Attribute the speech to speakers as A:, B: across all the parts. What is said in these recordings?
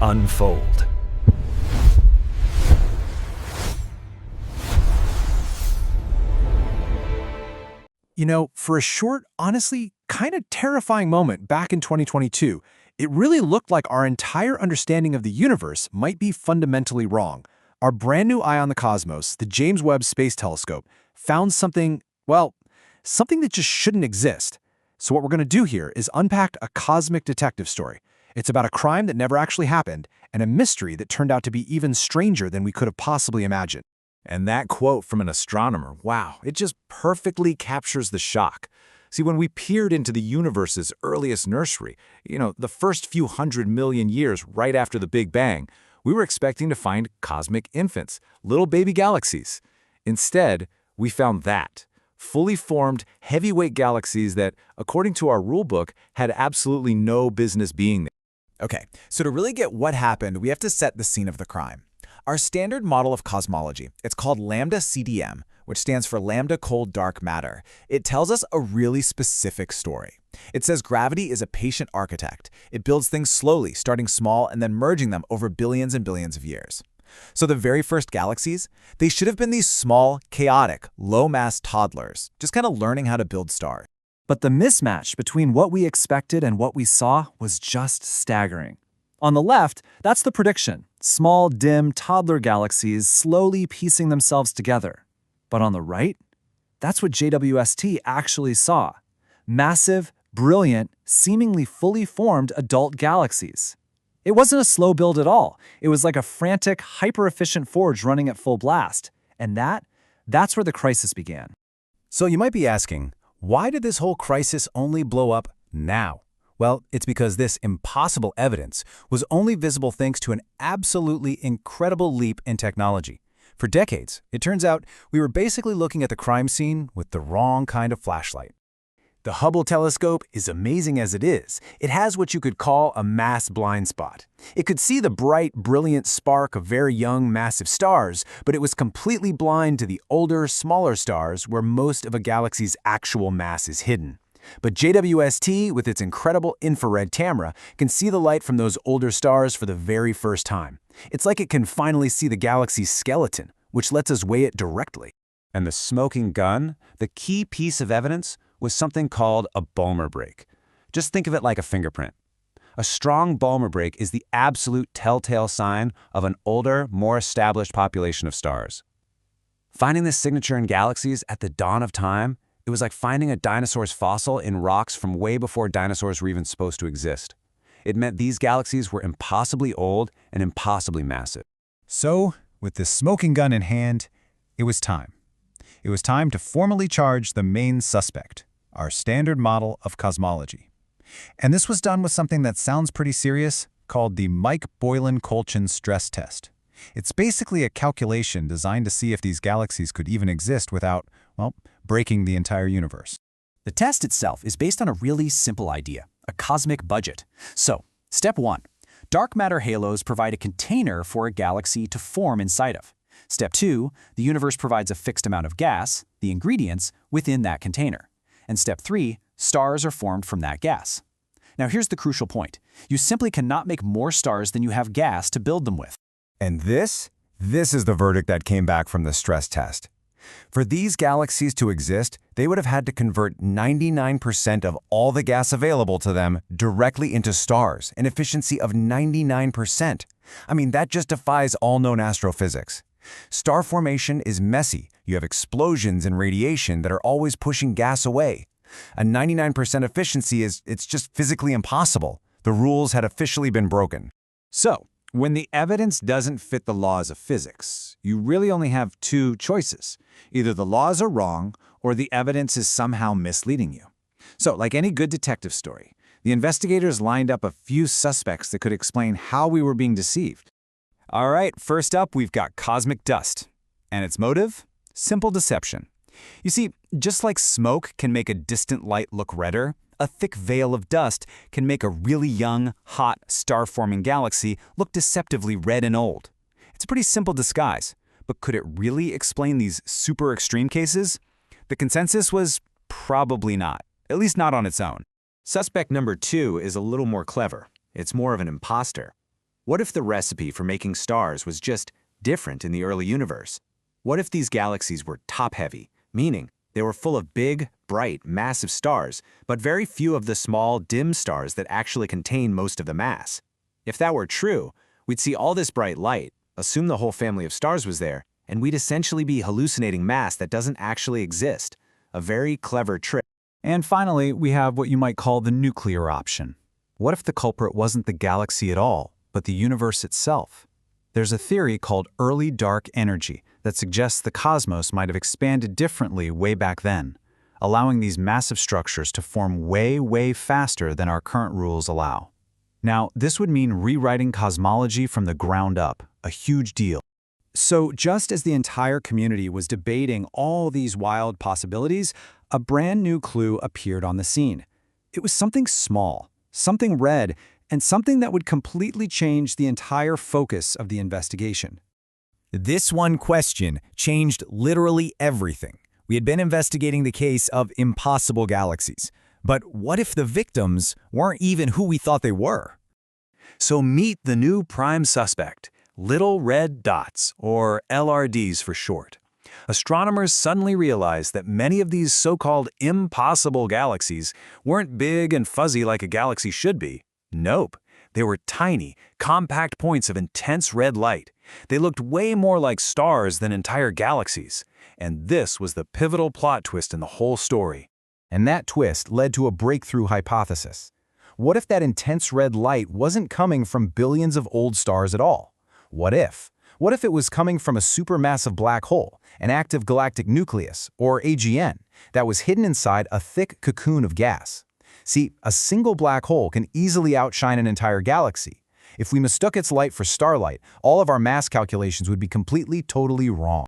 A: unfold. For a short, honestly, kind of terrifying moment back in 2022, it really looked like our entire understanding of the universe might be fundamentally wrong. Our brand new eye on the cosmos, the James Webb Space Telescope, found something, well, something that just shouldn't exist. So what we're going to do here is unpack a cosmic detective story. It's about a crime that never actually happened and a mystery that turned out to be even stranger than we could have possibly imagined.
B: And that quote from an astronomer, wow, it just perfectly captures the shock. See, when we peered into the universe's earliest nursery, the first few 100 million years right after the Big Bang, we were expecting to find cosmic infants, little baby galaxies. Instead, we found that. Fully formed, heavyweight galaxies that, according to our rulebook, had absolutely no business being there.
C: Okay, so to really get what happened, we have to set the scene of the crime. Our Standard Model of Cosmology, it's called Lambda CDM, which stands for Lambda Cold Dark Matter. It tells us a really specific story. It says gravity is a patient architect. It builds things slowly, starting small and then merging them over billions and billions of years. So the very first galaxies, they should have been these small, chaotic, low-mass toddlers, just kind of learning how to build stars.
A: But the mismatch between what we expected and what we saw was just staggering. On the left, that's the prediction. Small, dim, toddler galaxies slowly piecing themselves together. But on the right, that's what JWST actually saw. Massive, brilliant, seemingly fully formed adult galaxies. It wasn't a slow build at all. It was like a frantic, hyper-efficient forge running at full blast. And that's where the crisis began.
B: So you might be asking, why did this whole crisis only blow up now? Well, it's because this impossible evidence was only visible thanks to an absolutely incredible leap in technology. For decades, it turns out we were basically looking at the crime scene with the wrong kind of flashlight. The Hubble telescope is amazing as it is. It has what you could call a mass blind spot. It could see the bright, brilliant spark of very young, massive stars, but it was completely blind to the older, smaller stars where most of a galaxy's actual mass is hidden. But JWST, with its incredible infrared camera, can see the light from those older stars for the very first time. It's like it can finally see the galaxy's skeleton, which lets us weigh it directly. And the smoking gun, the key piece of evidence, was something called a Balmer break. Just think of it like a fingerprint. A strong Balmer break is the absolute telltale sign of an older, more established population of stars. Finding this signature in galaxies at the dawn of time, it was like finding a dinosaur's fossil in rocks from way before dinosaurs were even supposed to exist. It meant these galaxies were impossibly old and impossibly massive.
C: So, with this smoking gun in hand, it was time. It was time to formally charge the main suspect, our Standard Model of Cosmology. And this was done with something that sounds pretty serious, called the Mike-Boylan-Kolchin stress test. It's basically a calculation designed to see if these galaxies could even exist without, breaking the entire universe.
D: The test itself is based on a really simple idea, a cosmic budget. So, step 1. Dark matter halos provide a container for a galaxy to form inside of. Step 2. The universe provides a fixed amount of gas, the ingredients, within that container. And step 3. Stars are formed from that gas. Now here's the crucial point. You simply cannot make more stars than you have gas to build them with.
B: And this is the verdict that came back from the stress test. For these galaxies to exist, they would have had to convert 99% of all the gas available to them directly into stars, an efficiency of 99%. That just defies all known astrophysics. Star formation is messy. You have explosions and radiation that are always pushing gas away. A 99% efficiency it's just physically impossible. The rules had officially been broken. So, when the evidence doesn't fit the laws of physics, you really only have two choices. Either the laws are wrong, or the evidence is somehow misleading you. So, like any good detective story, the investigators lined up a few suspects that could explain how we were being deceived. All right, first up, we've got cosmic dust. And its motive? Simple deception. You see, just like smoke can make a distant light look redder, a thick veil of dust can make a really young, hot, star-forming galaxy look deceptively red and old. It's a pretty simple disguise, but could it really explain these super extreme cases? The consensus was probably not, at least not on its own. Suspect number 2 is a little more clever. It's more of an imposter.
E: What if the recipe for making stars was just different in the early universe? What if these galaxies were top-heavy, meaning they were full of big, bright, massive stars, but very few of the small, dim stars that actually contain most of the mass? If that were true, we'd see all this bright light, assume the whole family of stars was there, and we'd essentially be hallucinating mass that doesn't actually exist. A very clever trick.
A: And finally, we have what you might call the nuclear option. What if the culprit wasn't the galaxy at all, but the universe itself? There's a theory called early dark energy that suggests the cosmos might have expanded differently way back then, allowing these massive structures to form way, way faster than our current rules allow. Now, this would mean rewriting cosmology from the ground up, a huge deal. So just as the entire community was debating all these wild possibilities, a brand new clue appeared on the scene. It was something small, something red, and something that would completely change the entire focus of the investigation.
B: This one question changed literally everything. We had been investigating the case of impossible galaxies. But what if the victims weren't even who we thought they were?
A: So meet the new prime suspect, little red dots, or LRDs for short. Astronomers suddenly realized that many of these so-called impossible galaxies weren't big and fuzzy like a galaxy should be. Nope. They were tiny, compact points of intense red light. They looked way more like stars than entire galaxies. And this was the pivotal plot twist in the whole story.
B: And that twist led to a breakthrough hypothesis. What if that intense red light wasn't coming from billions of old stars at all? What if? What if it was coming from a supermassive black hole, an active galactic nucleus, or AGN, that was hidden inside a thick cocoon of gas? See, a single black hole can easily outshine an entire galaxy. If we mistook its light for starlight, all of our mass calculations would be completely, totally wrong.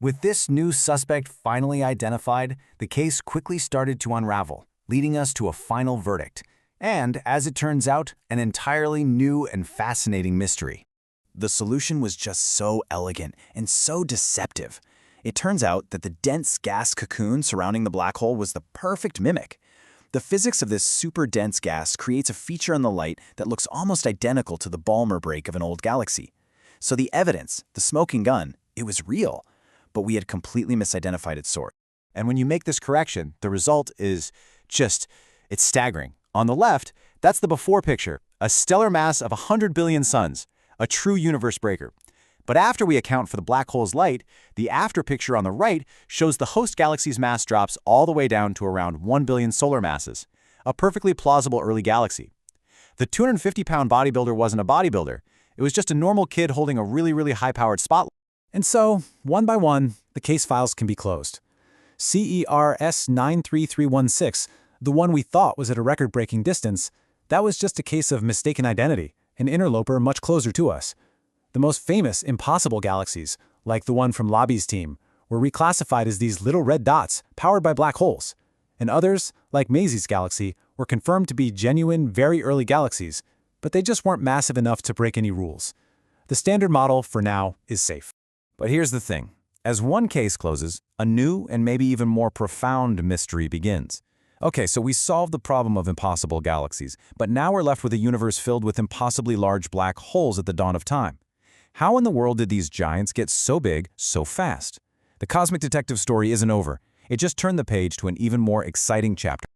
B: With this new suspect finally identified, the case quickly started to unravel, leading us to a final verdict. And, as it turns out, an entirely new and fascinating mystery.
E: The solution was just so elegant and so deceptive. It turns out that the dense gas cocoon surrounding the black hole was the perfect mimic. The physics of this super dense gas creates a feature in the light that looks almost identical to the Balmer break of an old galaxy. So the evidence, the smoking gun, it was real, but we had completely misidentified its source.
C: And when you make this correction, the result is it's staggering. On the left, that's the before picture, a stellar mass of 100 billion suns, a true universe breaker. But after we account for the black hole's light, the after picture on the right shows the host galaxy's mass drops all the way down to around 1 billion solar masses, a perfectly plausible early galaxy. The 250-pound bodybuilder wasn't a bodybuilder. It was just a normal kid holding a really, really high-powered spotlight.
A: And so, one by one, the case files can be closed. CERS 93316, the one we thought was at a record-breaking distance, that was just a case of mistaken identity, an interloper much closer to us. The most famous impossible galaxies, like the one from Lobby's team, were reclassified as these little red dots powered by black holes. And others, like Maisie's galaxy, were confirmed to be genuine, very early galaxies, but they just weren't massive enough to break any rules. The standard model, for now, is safe.
B: But here's the thing. As one case closes, a new and maybe even more profound mystery begins. Okay, so we solved the problem of impossible galaxies, but now we're left with a universe filled with impossibly large black holes at the dawn of time. How in the world did these giants get so big so fast? The Cosmic Detective story isn't over. It just turned the page to an even more exciting chapter.